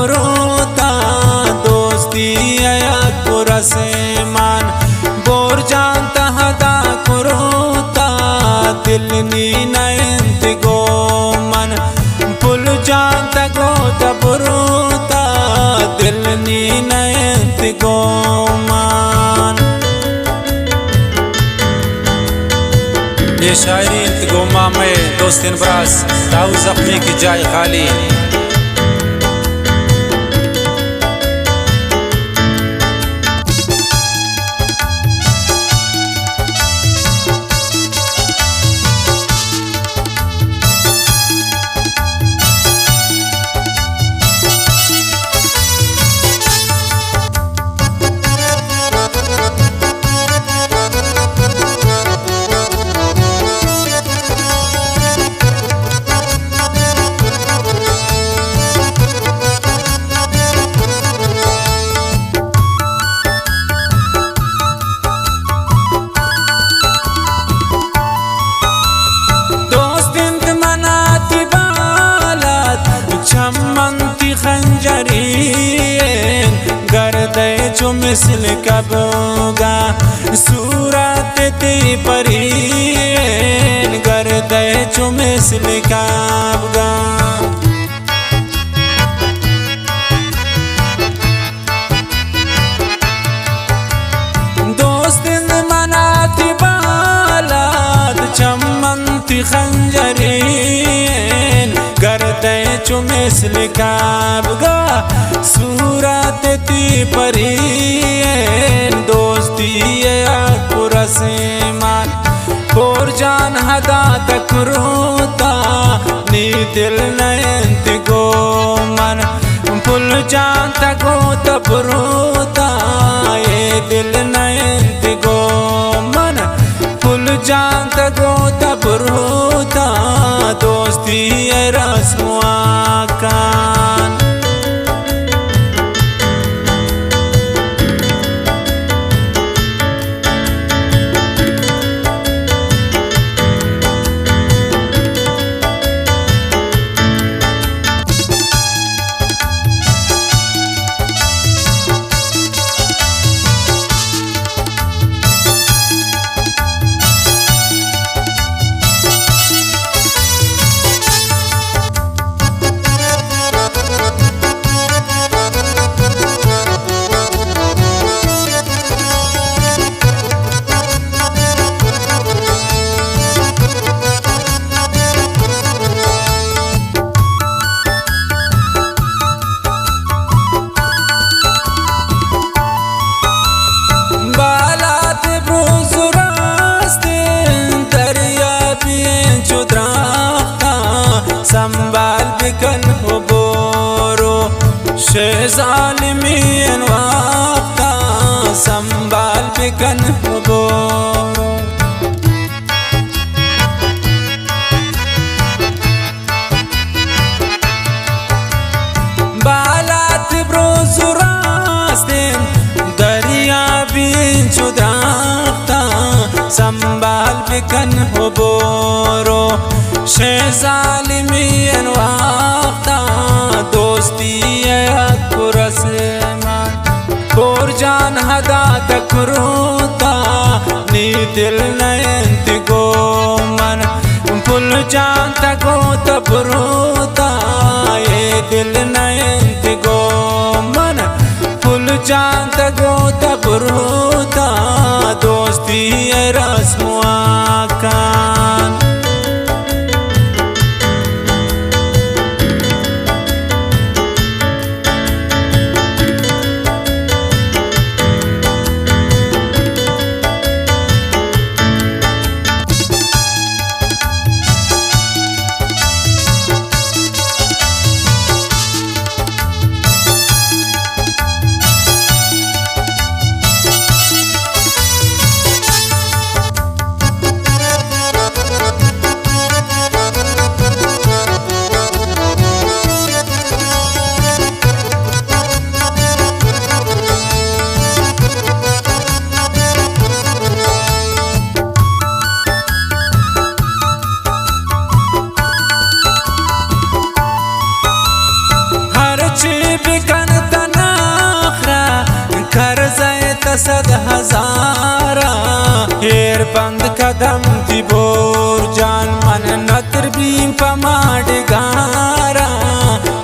तकरोता दोस्ती आया कुरसे मान बोर जानता हदा करोता दिल नी नयंत गो मन पुल जानता गो तबरोता दिल नी नयंत गो मन। ये शायरी गोमा में दोस्तिन बरास दाऊ जख्मी की जाय खाली। जो मिसल कबोगा सूरत ती परीन गर्दे जो मिसल कबगा दोस्तिन मनाती बालाद चमनती खंजरीन गर्दे जो मिसल कबगा सूरत ती परीन दोस्ती कुरसे मान बोर जान हदा तकरोता नी दिल नयंत गो मन पुल जान तको तबरोता ये दिल नयंत गो मन पुल जान तको तबरोता दोस्ती रस्मुआ कान। संभाल बिकन हो बोरो शेज़ालिमीन वाक़ा संभाल बिकन हो बोरो बालात ब्रोजुरास्तिन दरिया बीन चुद्राख्ता संभाल बिकन हो बोरो शेज़ालिमीन वाक़ा दोस्ती कुरसे मान बोर जान हदा तकरोता नी दिल नयंत गो मन पुल जान तको तबरोता ये दिल नयंत गो मन पुल जान तको तबरोता दोस्ती रस्मुआ कान। सद हजारा हेर बंद कदम ती बोर जान मन नतर बीम पमाड़ गारा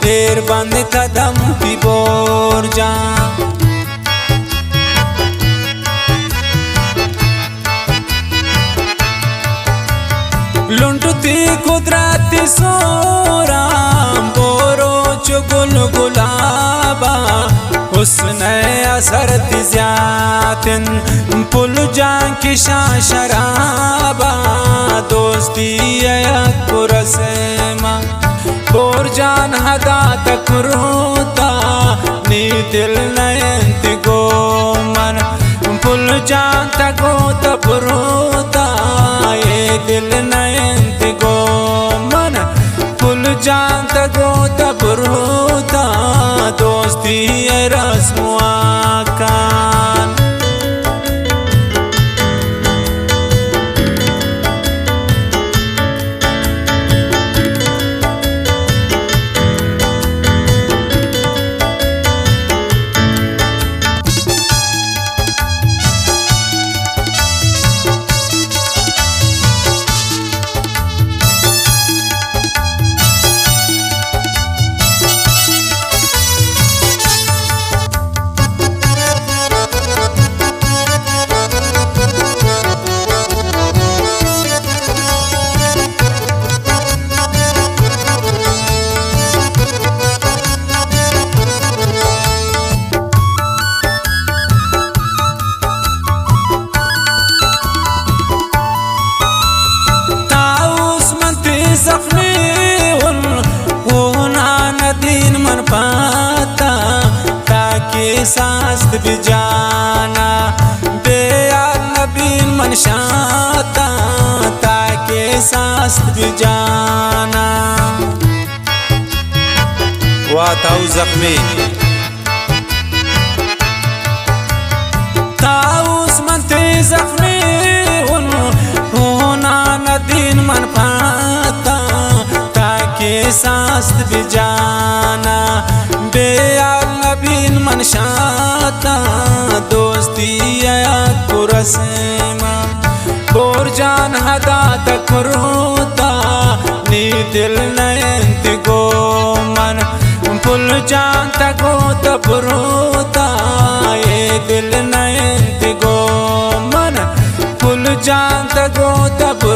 हेर बंद कदम ती बोर जान लुंटती कुदरती सोराम बोरो चुगुल गुलाबा उसने असर ज्यातिन पुल जान की शराबा दोस्ती कुरसेमा बोर जान हदा तक रोता नी दिल नयंत गो मन पुल जान तको तब रोता ये दिल नयंत गो मन पुल जान तको तब रोता दोस्ती रस्मुआ कान सास्त भी जाना बेयार नबीन मन शाता ताके सास्त भी जाना वाताऊ जख्मी ताऊस मनते जख्मी होना नदीन मन पाता ताके सास्त भी जाना बेयार नबीन मन शाता दोस्ती कुरसेमा बोर जान हदा तक रोता नी दिल नयंत गो मन पुल जान तको तब रोता ये दिल नयंत गो मन पुल जान तको तब